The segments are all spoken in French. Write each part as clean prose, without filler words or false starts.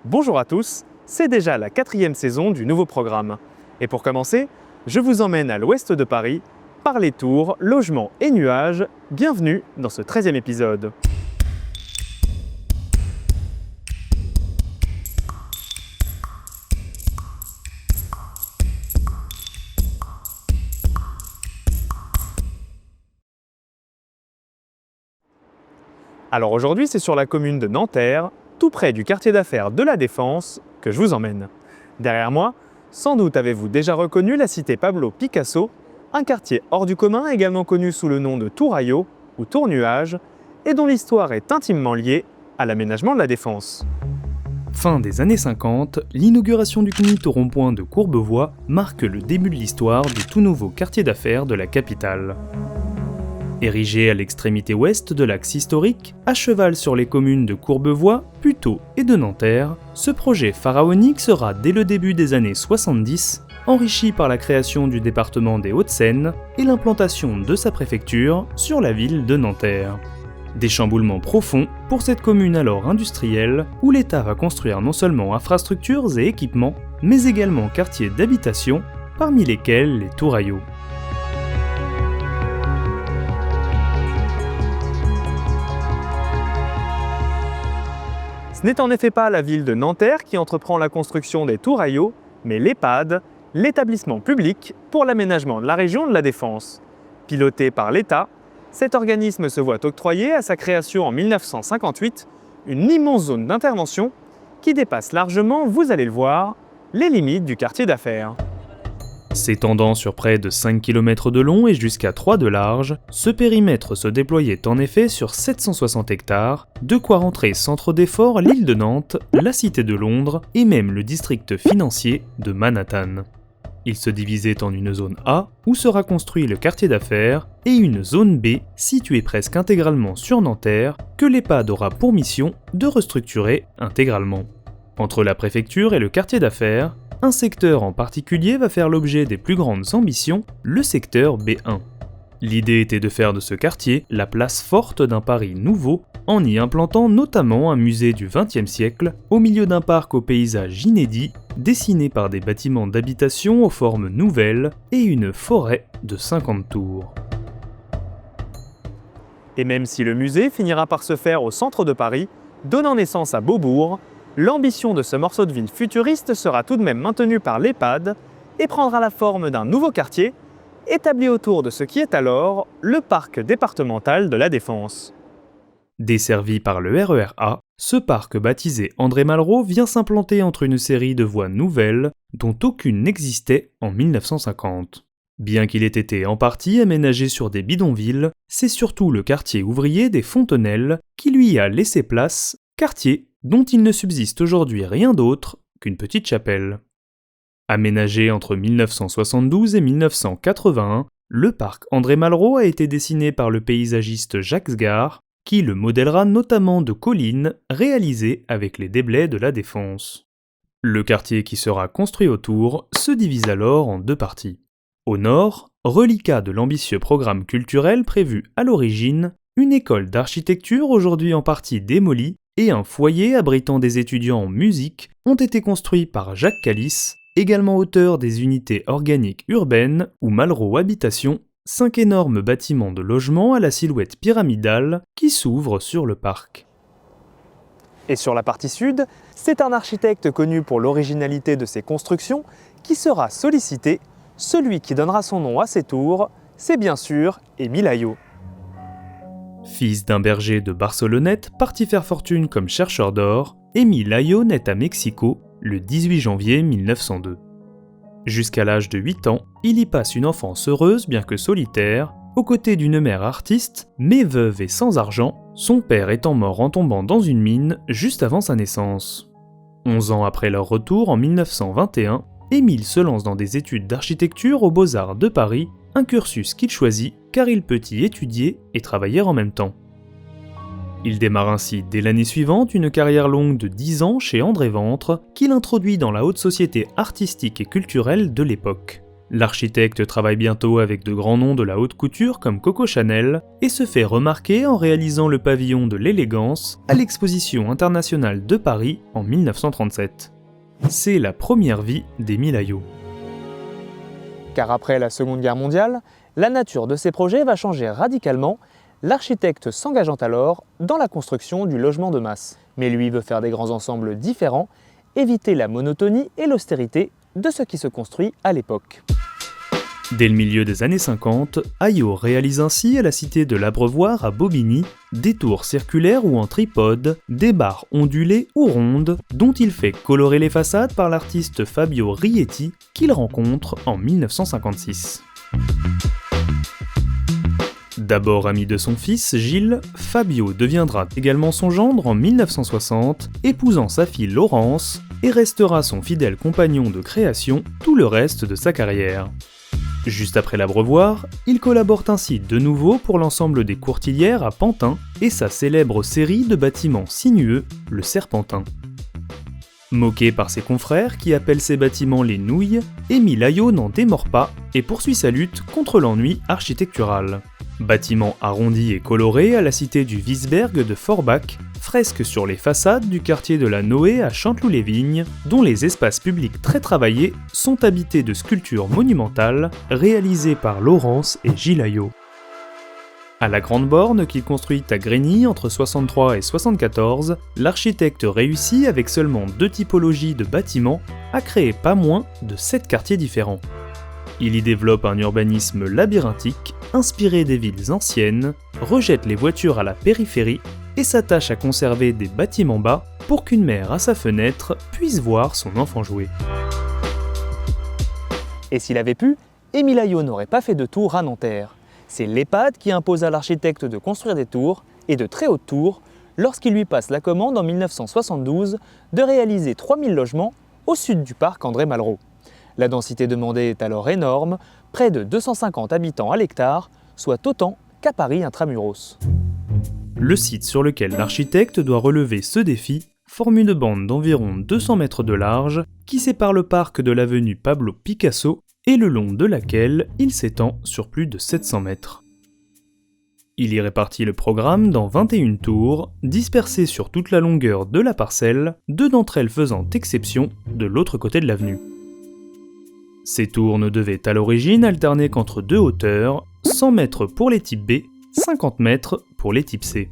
Bonjour à tous, c'est déjà la 4e saison du nouveau programme. Et pour commencer, je vous emmène à l'ouest de Paris, par les tours, logements et nuages. Bienvenue dans ce 13e épisode. Alors aujourd'hui, c'est sur la commune de Nanterre, tout près du quartier d'affaires de la Défense, que je vous emmène. Derrière moi, sans doute avez-vous déjà reconnu la cité Pablo Picasso, un quartier hors du commun également connu sous le nom de Touraillot ou Tour-Nuage, et dont l'histoire est intimement liée à l'aménagement de la Défense. Fin des années 50, l'inauguration du CNIT au rond-point de Courbevoie marque le début de l'histoire du tout nouveau quartier d'affaires de la capitale. Érigé à l'extrémité ouest de l'axe historique, à cheval sur les communes de Courbevoie, Puteaux et de Nanterre, ce projet pharaonique sera dès le début des années 70 enrichi par la création du département des Hauts-de-Seine et l'implantation de sa préfecture sur la ville de Nanterre. Des chamboulements profonds pour cette commune alors industrielle où l'État va construire non seulement infrastructures et équipements, mais également quartiers d'habitation, parmi lesquels les Touraillots. Ce n'est en effet pas la ville de Nanterre qui entreprend la construction des Touraillots, mais l'EPAD, l'établissement public pour l'aménagement de la région de la Défense. Piloté par l'État, cet organisme se voit octroyer à sa création en 1958 une immense zone d'intervention qui dépasse largement, vous allez le voir, les limites du quartier d'affaires. S'étendant sur près de 5 km de long et jusqu'à 3 de large, ce périmètre se déployait en effet sur 760 hectares, de quoi rentrer centre d'effort l'île de Nantes, la cité de Londres et même le district financier de Manhattan. Il se divisait en une zone A, où sera construit le quartier d'affaires, et une zone B, située presque intégralement sur Nanterre, que l'EPAD aura pour mission de restructurer intégralement. Entre la préfecture et le quartier d'affaires, un secteur en particulier va faire l'objet des plus grandes ambitions, le secteur B1. L'idée était de faire de ce quartier la place forte d'un Paris nouveau, en y implantant notamment un musée du XXe siècle, au milieu d'un parc au paysage inédit, dessiné par des bâtiments d'habitation aux formes nouvelles et une forêt de 50 tours. Et même si le musée finira par se faire au centre de Paris, donnant naissance à Beaubourg, l'ambition de ce morceau de ville futuriste sera tout de même maintenue par l'EPAD et prendra la forme d'un nouveau quartier, établi autour de ce qui est alors le parc départemental de la Défense. Desservi par le RER A, ce parc baptisé André Malraux vient s'implanter entre une série de voies nouvelles dont aucune n'existait en 1950. Bien qu'il ait été en partie aménagé sur des bidonvilles, c'est surtout le quartier ouvrier des Fontenelles qui lui a laissé place, quartier dont il ne subsiste aujourd'hui rien d'autre qu'une petite chapelle. Aménagé entre 1972 et 1981, le parc André Malraux a été dessiné par le paysagiste Jacques Sgard, qui le modèlera notamment de collines réalisées avec les déblais de la Défense. Le quartier qui sera construit autour se divise alors en deux parties. Au nord, reliquat de l'ambitieux programme culturel prévu à l'origine, une école d'architecture aujourd'hui en partie démolie et un foyer abritant des étudiants en musique ont été construits par Jacques Calice, également auteur des unités organiques urbaines ou Malraux Habitation, 5 énormes bâtiments de logement à la silhouette pyramidale qui s'ouvrent sur le parc. Et sur la partie sud, c'est un architecte connu pour l'originalité de ses constructions qui sera sollicité. Celui qui donnera son nom à ces tours, c'est bien sûr Émile Aillaud. Fils d'un berger de Barcelonnette parti faire fortune comme chercheur d'or, Émile Aillaud naît à Mexico le 18 janvier 1902. Jusqu'à l'âge de 8 ans, il y passe une enfance heureuse bien que solitaire, aux côtés d'une mère artiste, mais veuve et sans argent, son père étant mort en tombant dans une mine juste avant sa naissance. 11 ans après leur retour en 1921, Émile se lance dans des études d'architecture aux Beaux-Arts de Paris, un cursus qu'il choisit car il peut y étudier et travailler en même temps. Il démarre ainsi dès l'année suivante une carrière longue de 10 ans chez André Ventre, qui l'introduit dans la haute société artistique et culturelle de l'époque. L'architecte travaille bientôt avec de grands noms de la haute couture comme Coco Chanel et se fait remarquer en réalisant le pavillon de l'élégance à l'exposition internationale de Paris en 1937. C'est la première vie d'Émile Aillaud. Car après la Seconde Guerre mondiale, la nature de ces projets va changer radicalement, l'architecte s'engageant alors dans la construction du logement de masse. Mais lui veut faire des grands ensembles différents, éviter la monotonie et l'austérité de ce qui se construit à l'époque. Dès le milieu des années 50, Aillaud réalise ainsi à la cité de l'Abreuvoir à Bobigny des tours circulaires ou en tripode, des barres ondulées ou rondes dont il fait colorer les façades par l'artiste Fabio Rietti qu'il rencontre en 1956. D'abord ami de son fils, Gilles, Fabio deviendra également son gendre en 1960, épousant sa fille Laurence, et restera son fidèle compagnon de création tout le reste de sa carrière. Juste après l'Abreuvoir, il collabore ainsi de nouveau pour l'ensemble des Courtilières à Pantin et sa célèbre série de bâtiments sinueux, le Serpentin. Moqué par ses confrères qui appellent ces bâtiments les nouilles, Émile Aillaud n'en démord pas et poursuit sa lutte contre l'ennui architectural. Bâtiments arrondis et colorés à la cité du Wiesberg de Forbach, fresques sur les façades du quartier de la Noé à Chanteloup-les-Vignes, dont les espaces publics très travaillés sont habités de sculptures monumentales réalisées par Laurence et Gilles Aillaud. À la Grande Borne qu'il construit à Grigny entre 63 et 74, l'architecte réussit avec seulement 2 typologies de bâtiments à créer pas moins de 7 quartiers différents. Il y développe un urbanisme labyrinthique, inspiré des villes anciennes, rejette les voitures à la périphérie et s'attache à conserver des bâtiments bas pour qu'une mère à sa fenêtre puisse voir son enfant jouer. Et s'il avait pu, Émile Aillaud n'aurait pas fait de tour à Nanterre. C'est l'EHPAD qui impose à l'architecte de construire des tours, et de très hautes tours, lorsqu'il lui passe la commande en 1972 de réaliser 3000 logements au sud du parc André Malraux. La densité demandée est alors énorme, près de 250 habitants à l'hectare, soit autant qu'à Paris intramuros. Le site sur lequel l'architecte doit relever ce défi forme une bande d'environ 200 mètres de large qui sépare le parc de l'avenue Pablo Picasso et le long de laquelle il s'étend sur plus de 700 mètres. Il y répartit le programme dans 21 tours, dispersées sur toute la longueur de la parcelle, 2 d'entre elles faisant exception de l'autre côté de l'avenue. Ces tours ne devaient à l'origine alterner qu'entre 2 hauteurs, 100 mètres pour les types B, 50 mètres pour les types C.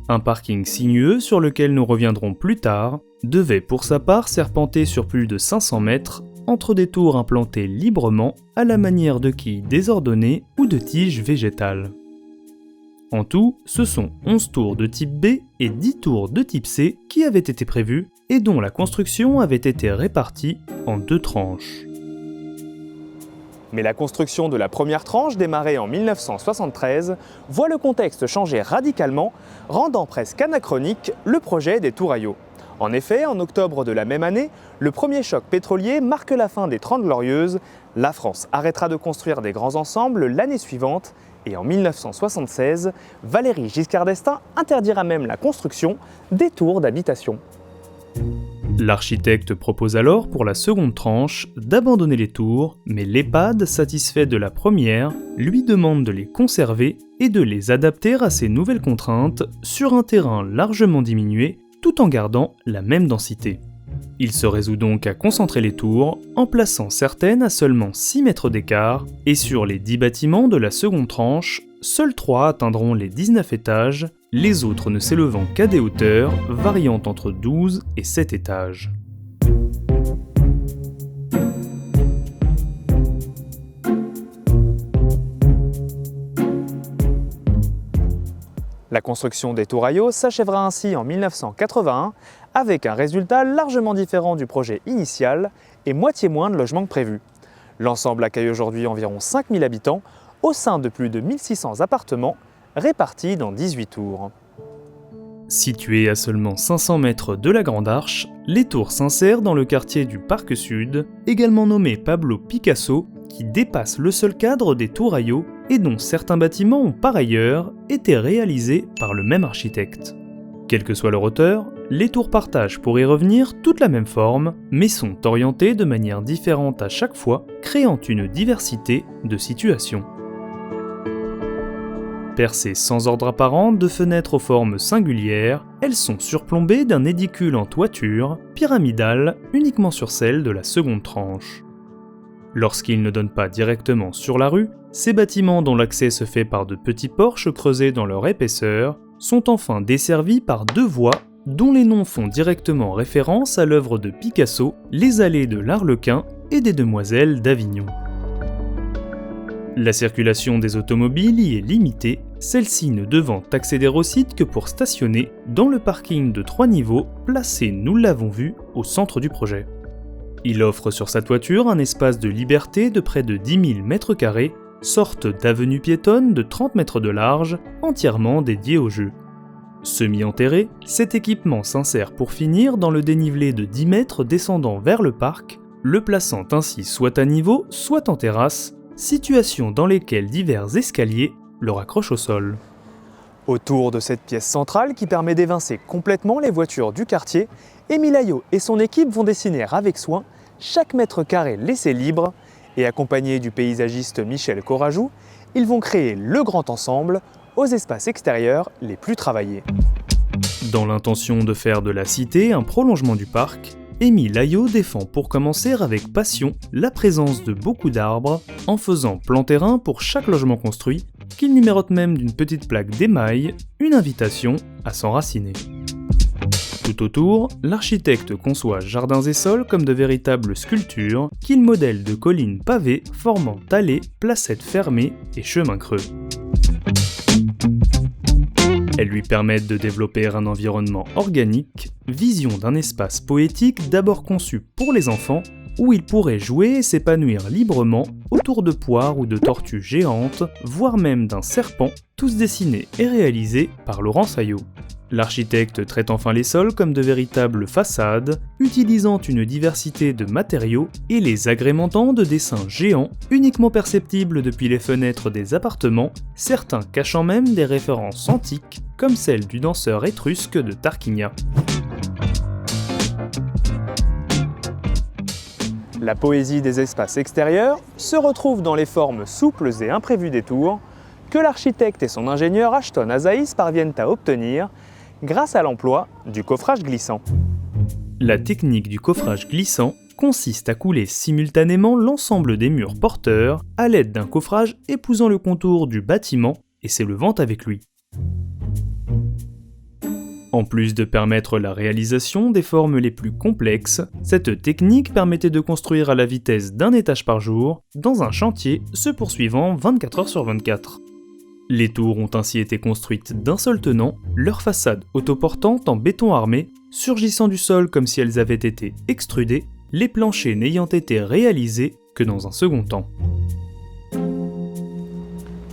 Un parking sinueux sur lequel nous reviendrons plus tard devait pour sa part serpenter sur plus de 500 mètres entre des tours implantées librement à la manière de quilles désordonnées ou de tiges végétales. En tout, ce sont 11 tours de type B et 10 tours de type C qui avaient été prévus et dont la construction avait été répartie en 2 tranches. Mais la construction de la première tranche, démarrée en 1973, voit le contexte changer radicalement, rendant presque anachronique le projet des tours Aillaud. En effet, en octobre de la même année, le premier choc pétrolier marque la fin des 30 Glorieuses, la France arrêtera de construire des grands ensembles l'année suivante, et en 1976, Valéry Giscard d'Estaing interdira même la construction des tours d'habitation. L'architecte propose alors pour la seconde tranche d'abandonner les tours, mais l'EHPAD, satisfait de la première, lui demande de les conserver et de les adapter à ces nouvelles contraintes sur un terrain largement diminué, tout en gardant la même densité. Il se résout donc à concentrer les tours, en plaçant certaines à seulement 6 mètres d'écart, et sur les 10 bâtiments de la seconde tranche, seuls 3 atteindront les 19 étages, les autres ne s'élevant qu'à des hauteurs variant entre 12 et 7 étages. La construction des tours Aillaud s'achèvera ainsi en 1981 avec un résultat largement différent du projet initial et moitié moins de logements que prévu. L'ensemble accueille aujourd'hui environ 5000 habitants au sein de plus de 1600 appartements répartis dans 18 tours. Situées à seulement 500 mètres de la Grande Arche, les tours s'insèrent dans le quartier du Parc Sud, également nommé Pablo Picasso, qui dépasse le seul cadre des tours Aillaud et dont certains bâtiments ont par ailleurs été réalisés par le même architecte. Quelle que soit leur hauteur, les tours partagent pour y revenir toute la même forme, mais sont orientées de manière différente à chaque fois, créant une diversité de situations. Percées sans ordre apparent de fenêtres aux formes singulières, elles sont surplombées d'un édicule en toiture, pyramidal uniquement sur celle de la seconde tranche. Lorsqu'ils ne donnent pas directement sur la rue, ces bâtiments dont l'accès se fait par de petits porches creusés dans leur épaisseur sont enfin desservis par deux voies dont les noms font directement référence à l'œuvre de Picasso, Les allées de l'Arlequin et des Demoiselles d'Avignon. La circulation des automobiles y est limitée, celle-ci ne devant accéder au site que pour stationner dans le parking de 3 niveaux placé, nous l'avons vu, au centre du projet. Il offre sur sa toiture un espace de liberté de près de 10 000 m², sorte d'avenue piétonne de 30 mètres de large, entièrement dédiée au jeu. Semi-enterré, cet équipement s'insère pour finir dans le dénivelé de 10 mètres descendant vers le parc, le plaçant ainsi soit à niveau, soit en terrasse, situation dans lesquelles divers escaliers le raccrochent au sol. Autour de cette pièce centrale qui permet d'évincer complètement les voitures du quartier, Émile Aillot et son équipe vont dessiner avec soin chaque mètre carré laissé libre et accompagnés du paysagiste Michel Corajou, ils vont créer le grand ensemble aux espaces extérieurs les plus travaillés. Dans l'intention de faire de la cité un prolongement du parc, Émile Aillot défend pour commencer avec passion la présence de beaucoup d'arbres en faisant plan terrain pour chaque logement construit, qu'il numérote même d'une petite plaque d'émail, une invitation à s'enraciner. Tout autour, l'architecte conçoit jardins et sols comme de véritables sculptures qu'il modèle de collines pavées formant allées, placettes fermées et chemins creux. Elles lui permettent de développer un environnement organique, vision d'un espace poétique d'abord conçu pour les enfants, où ils pourraient jouer et s'épanouir librement autour de poires ou de tortues géantes, voire même d'un serpent, tous dessinés et réalisés par Laurence Aillot. L'architecte traite enfin les sols comme de véritables façades, utilisant une diversité de matériaux et les agrémentant de dessins géants, uniquement perceptibles depuis les fenêtres des appartements, certains cachant même des références antiques, comme celle du danseur étrusque de Tarquinia. La poésie des espaces extérieurs se retrouve dans les formes souples et imprévues des tours que l'architecte et son ingénieur Ashton Azaïs parviennent à obtenir grâce à l'emploi du coffrage glissant. La technique du coffrage glissant consiste à couler simultanément l'ensemble des murs porteurs à l'aide d'un coffrage épousant le contour du bâtiment et s'élevant avec lui. En plus de permettre la réalisation des formes les plus complexes, cette technique permettait de construire à la vitesse d'un étage par jour, dans un chantier se poursuivant 24 heures sur 24. Les tours ont ainsi été construites d'un seul tenant, leurs façades autoportantes en béton armé, surgissant du sol comme si elles avaient été extrudées, les planchers n'ayant été réalisés que dans un second temps.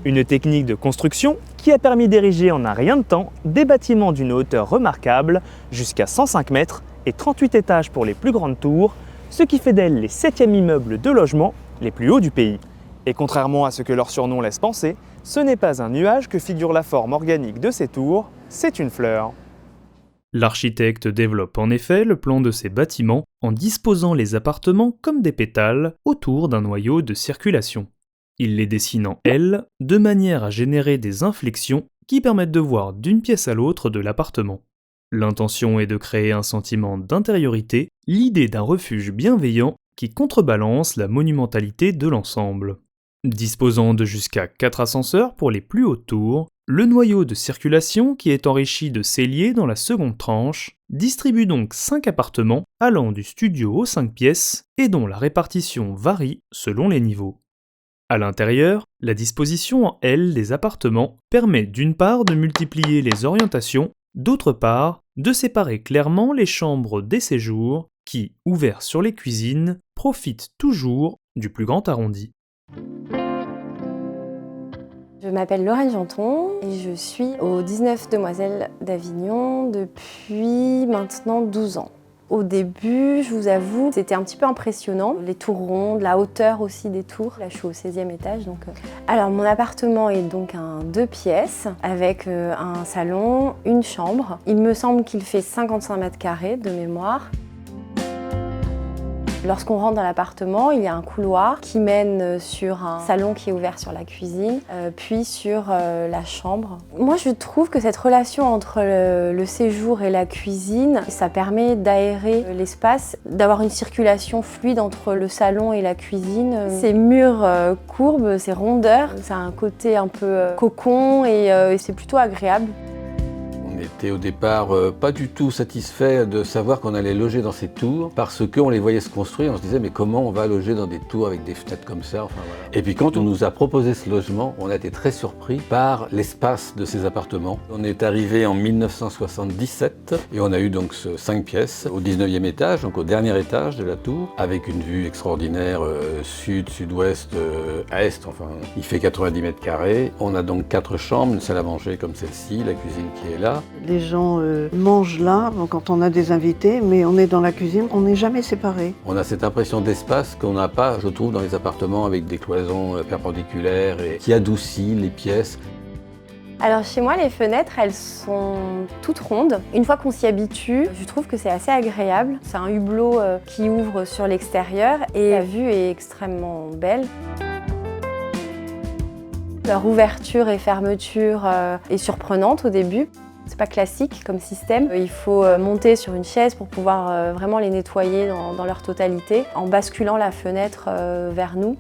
Une technique de construction qui a permis d'ériger en un rien de temps des bâtiments d'une hauteur remarquable, jusqu'à 105 mètres et 38 étages pour les plus grandes tours, ce qui fait d'elles les 7e immeubles de logement les plus hauts du pays. Et contrairement à ce que leur surnom laisse penser, ce n'est pas un nuage que figure la forme organique de ces tours, c'est une fleur. L'architecte développe en effet le plan de ces bâtiments en disposant les appartements comme des pétales autour d'un noyau de circulation. Il les dessine en L de manière à générer des inflexions qui permettent de voir d'une pièce à l'autre de l'appartement. L'intention est de créer un sentiment d'intériorité, l'idée d'un refuge bienveillant qui contrebalance la monumentalité de l'ensemble. Disposant de jusqu'à 4 ascenseurs pour les plus hautes tours, le noyau de circulation qui est enrichi de celliers dans la seconde tranche distribue donc 5 appartements allant du studio aux 5 pièces et dont la répartition varie selon les niveaux. À l'intérieur, la disposition en L des appartements permet d'une part de multiplier les orientations, d'autre part de séparer clairement les chambres des séjours qui, ouverts sur les cuisines, profitent toujours du plus grand arrondi. Je m'appelle Lorraine Janton et je suis aux 19 Demoiselles d'Avignon depuis maintenant 12 ans. Au début, je vous avoue, c'était un petit peu impressionnant. Les tours rondes, la hauteur aussi des tours. Là, je suis au 16e étage. Alors, mon appartement est donc un 2 pièces avec un salon, une chambre. Il me semble qu'il fait 55 mètres carrés de mémoire. Lorsqu'on rentre dans l'appartement, il y a un couloir qui mène sur un salon qui est ouvert sur la cuisine, puis sur la chambre. Moi, je trouve que cette relation entre le séjour et la cuisine, ça permet d'aérer l'espace, d'avoir une circulation fluide entre le salon et la cuisine. Ces murs courbes, ces rondeurs, ça a un côté un peu cocon et c'est plutôt agréable. On était au départ pas du tout satisfait de savoir qu'on allait loger dans ces tours parce qu'on les voyait se construire, on se disait mais comment on va loger dans des tours avec des fenêtres comme ça, enfin, voilà. Et puis quand on nous a proposé ce logement, on a été très surpris par l'espace de ces appartements. On est arrivé en 1977 et on a eu donc ce 5 pièces au 19e étage, donc au dernier étage de la tour, avec une vue extraordinaire sud, sud-ouest, est, enfin il fait 90 mètres carrés. On a donc 4 chambres, une salle à manger comme celle-ci, la cuisine qui est là. Les gens mangent là quand on a des invités, mais on est dans la cuisine, on n'est jamais séparés. On a cette impression d'espace qu'on n'a pas, je trouve, dans les appartements avec des cloisons perpendiculaires et qui adoucit les pièces. Alors chez moi, les fenêtres, elles sont toutes rondes. Une fois qu'on s'y habitue, je trouve que c'est assez agréable. C'est un hublot qui ouvre sur l'extérieur et la vue est extrêmement belle. Leur ouverture et fermeture est surprenante au début. C'est pas classique comme système. Il faut monter sur une chaise pour pouvoir vraiment les nettoyer dans leur totalité en basculant la fenêtre vers nous.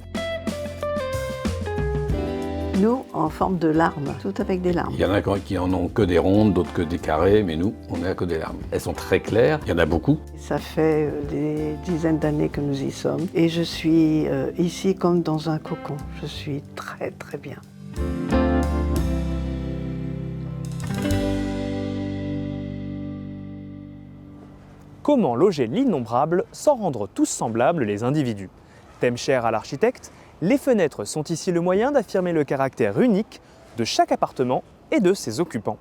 Nous, en forme de larmes, tout avec des larmes. Il y en a qui en ont que des rondes, d'autres que des carrés, mais nous, on n'a que des larmes. Elles sont très claires, il y en a beaucoup. Ça fait des dizaines d'années que nous y sommes et je suis ici comme dans un cocon. Je suis très très bien. Comment loger l'innombrable sans rendre tous semblables les individus? Thème cher à l'architecte, les fenêtres sont ici le moyen d'affirmer le caractère unique de chaque appartement et de ses occupants.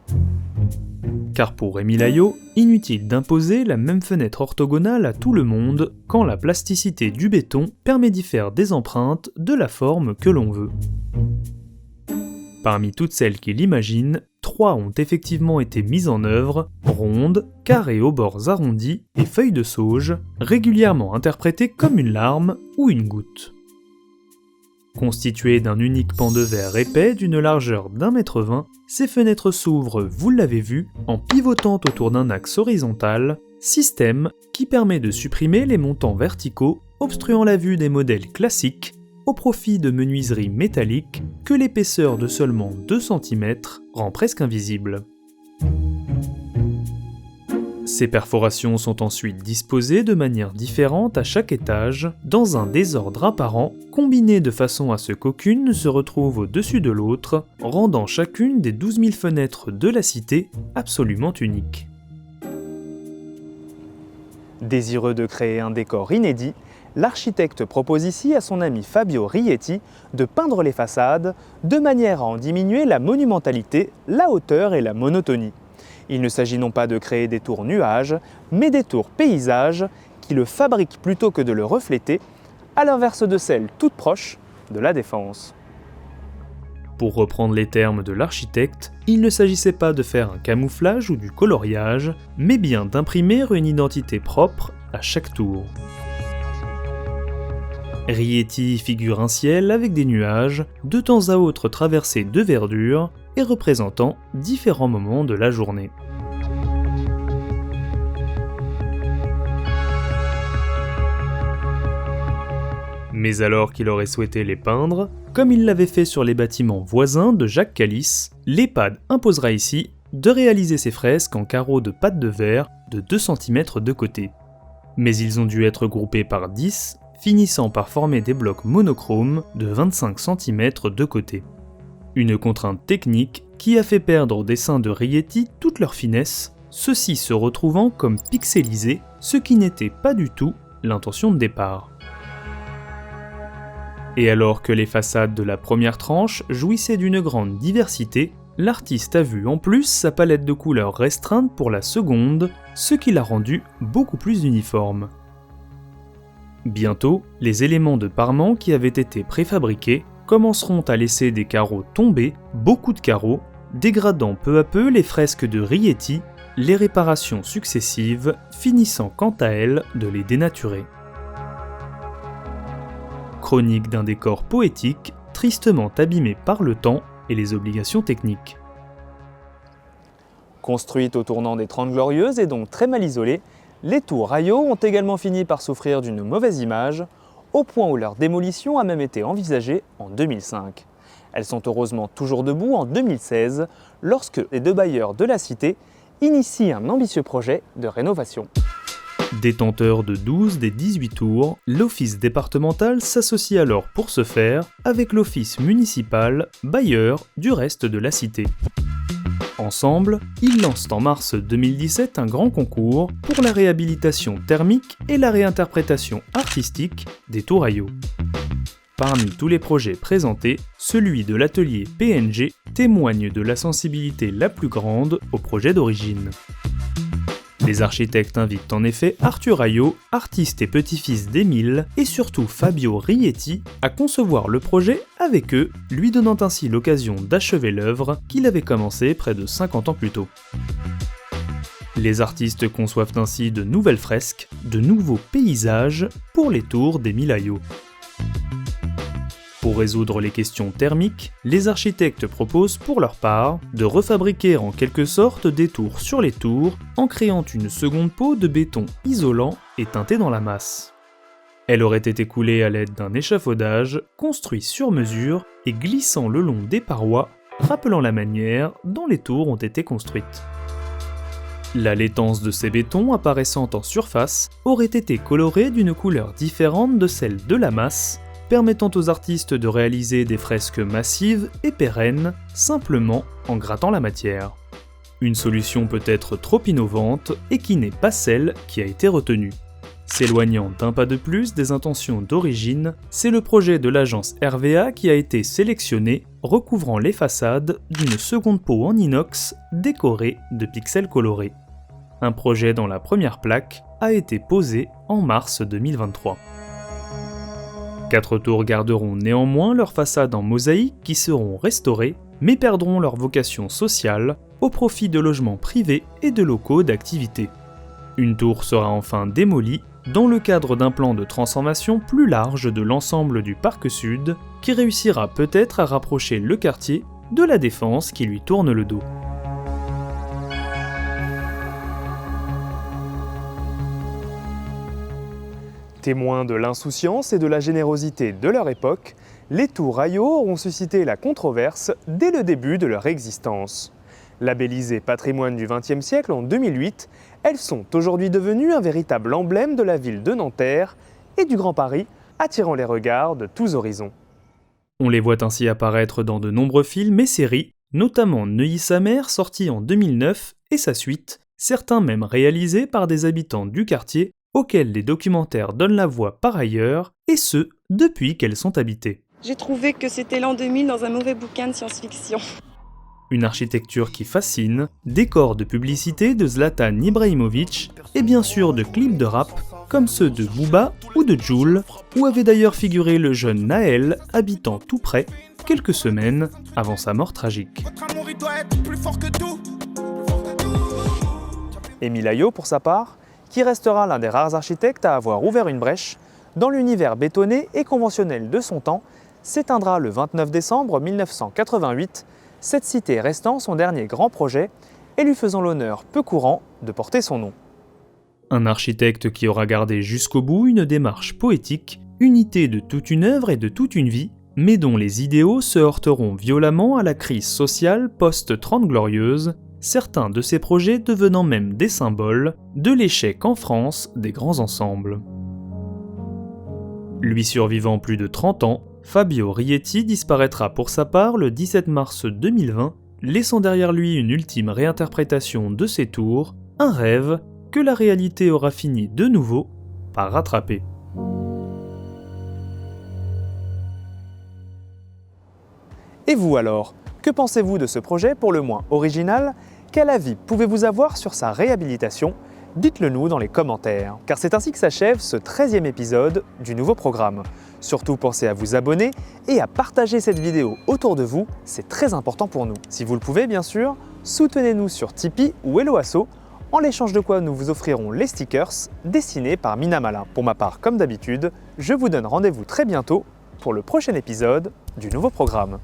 Car pour Émile Ayo, inutile d'imposer la même fenêtre orthogonale à tout le monde quand la plasticité du béton permet d'y faire des empreintes de la forme que l'on veut. Parmi toutes celles qui l'imaginent, 3 ont effectivement été mises en œuvre, rondes, carrées aux bords arrondis et feuilles de sauge, régulièrement interprétées comme une larme ou une goutte. Constituées d'un unique pan de verre épais d'une largeur d'1,20 m, ces fenêtres s'ouvrent, vous l'avez vu, en pivotant autour d'un axe horizontal, système qui permet de supprimer les montants verticaux obstruant la vue des modèles classiques au profit de menuiseries métalliques que l'épaisseur de seulement 2 cm rend presque invisible. Ces perforations sont ensuite disposées de manière différente à chaque étage, dans un désordre apparent, combiné de façon à ce qu'aucune ne se retrouve au-dessus de l'autre, rendant chacune des 12 000 fenêtres de la cité absolument unique. Désireux de créer un décor inédit, l'architecte propose ici à son ami Fabio Rietti de peindre les façades de manière à en diminuer la monumentalité, la hauteur et la monotonie. Il ne s'agit non pas de créer des tours nuages, mais des tours paysages qui le fabriquent plutôt que de le refléter, à l'inverse de celles toutes proches de la Défense. Pour reprendre les termes de l'architecte, il ne s'agissait pas de faire un camouflage ou du coloriage, mais bien d'imprimer une identité propre à chaque tour. Rietti figure un ciel avec des nuages, de temps à autre traversés de verdure et représentant différents moments de la journée. Mais alors qu'il aurait souhaité les peindre, comme il l'avait fait sur les bâtiments voisins de Jacques Calice, l'EHPAD imposera ici de réaliser ses fresques en carreaux de pâte de verre de 2 cm de côté. Mais ils ont dû être groupés par 10, finissant par former des blocs monochromes de 25 cm de côté. Une contrainte technique qui a fait perdre au dessin de Rietti toute leur finesse, ceux-ci se retrouvant comme pixelisés, ce qui n'était pas du tout l'intention de départ. Et alors que les façades de la première tranche jouissaient d'une grande diversité, l'artiste a vu en plus sa palette de couleurs restreinte pour la seconde, ce qui l'a rendu beaucoup plus uniforme. Bientôt, les éléments de parement qui avaient été préfabriqués commenceront à laisser des carreaux tomber, beaucoup de carreaux, dégradant peu à peu les fresques de Rieti, les réparations successives finissant quant à elles de les dénaturer. Chronique d'un décor poétique, tristement abîmé par le temps et les obligations techniques. Construites au tournant des 30 Glorieuses et donc très mal isolées, les tours Ayot ont également fini par souffrir d'une mauvaise image, au point où leur démolition a même été envisagée en 2005. Elles sont heureusement toujours debout en 2016, lorsque les deux bailleurs de la cité initient un ambitieux projet de rénovation. Détenteur de 12 des 18 tours, l'office départemental s'associe alors pour ce faire avec l'office municipal, bailleur du reste de la cité. Ensemble, ils lancent en mars 2017 un grand concours pour la réhabilitation thermique et la réinterprétation artistique des tours Ayot. Parmi tous les projets présentés, celui de l'atelier PNG témoigne de la sensibilité la plus grande au projet d'origine. Les architectes invitent en effet Arthur Ayot, artiste et petit-fils d'Émile, et surtout Fabio Rieti, à concevoir le projet avec eux, lui donnant ainsi l'occasion d'achever l'œuvre qu'il avait commencée près de 50 ans plus tôt. Les artistes conçoivent ainsi de nouvelles fresques, de nouveaux paysages pour les tours d'Émile Ayot. Pour résoudre les questions thermiques, les architectes proposent pour leur part de refabriquer en quelque sorte des tours sur les tours en créant une seconde peau de béton isolant et teinté dans la masse. Elle aurait été coulée à l'aide d'un échafaudage construit sur mesure et glissant le long des parois, rappelant la manière dont les tours ont été construites. La laitance de ces bétons apparaissant en surface aurait été colorée d'une couleur différente de celle de la masse, permettant aux artistes de réaliser des fresques massives et pérennes, simplement en grattant la matière. Une solution peut-être trop innovante et qui n'est pas celle qui a été retenue. S'éloignant d'un pas de plus des intentions d'origine, c'est le projet de l'agence RVA qui a été sélectionné, recouvrant les façades d'une seconde peau en inox décorée de pixels colorés. Un projet dont la première plaque a été posée en mars 2023. 4 tours garderont néanmoins leurs façades en mosaïque qui seront restaurées, mais perdront leur vocation sociale au profit de logements privés et de locaux d'activité. Une tour sera enfin démolie dans le cadre d'un plan de transformation plus large de l'ensemble du parc sud qui réussira peut-être à rapprocher le quartier de la Défense qui lui tourne le dos. Témoins de l'insouciance et de la générosité de leur époque, les tours Ayot ont suscité la controverse dès le début de leur existence. Labellisées patrimoine du XXe siècle en 2008, elles sont aujourd'hui devenues un véritable emblème de la ville de Nanterre et du Grand Paris, attirant les regards de tous horizons. On les voit ainsi apparaître dans de nombreux films et séries, notamment Neuilly-sa-Mère sorti en 2009 et sa suite, certains même réalisés par des habitants du quartier auxquels les documentaires donnent la voix par ailleurs, et ce, depuis qu'elles sont habitées. J'ai trouvé que c'était l'an 2000 dans un mauvais bouquin de science-fiction. Une architecture qui fascine, décors de publicité de Zlatan Ibrahimovic, et bien sûr de clips de rap, comme ceux de Booba ou de Jul, où avait d'ailleurs figuré le jeune Naël, habitant tout près, quelques semaines avant sa mort tragique. Émile Ayot, pour sa part, qui restera l'un des rares architectes à avoir ouvert une brèche dans l'univers bétonné et conventionnel de son temps, s'éteindra le 29 décembre 1988, cette cité restant son dernier grand projet et lui faisant l'honneur peu courant de porter son nom. Un architecte qui aura gardé jusqu'au bout une démarche poétique, unité de toute une œuvre et de toute une vie, mais dont les idéaux se heurteront violemment à la crise sociale post-30 Glorieuses, certains de ces projets devenant même des symboles de l'échec en France des grands ensembles. Lui survivant plus de 30 ans, Fabio Rieti disparaîtra pour sa part le 17 mars 2020, laissant derrière lui une ultime réinterprétation de ses tours, un rêve que la réalité aura fini de nouveau par rattraper. Et vous alors, Que pensez-vous de ce projet pour le moins original? Quel avis pouvez-vous avoir sur sa réhabilitation? Dites-le nous dans les commentaires, car c'est ainsi que s'achève ce 13e épisode du nouveau programme. Surtout pensez à vous abonner et à partager cette vidéo autour de vous, c'est très important pour nous. Si vous le pouvez bien sûr, soutenez-nous sur Tipeee ou Helloasso, en l'échange de quoi nous vous offrirons les stickers dessinés par Mina Malin. Pour ma part, comme d'habitude, je vous donne rendez-vous très bientôt pour le prochain épisode du nouveau programme.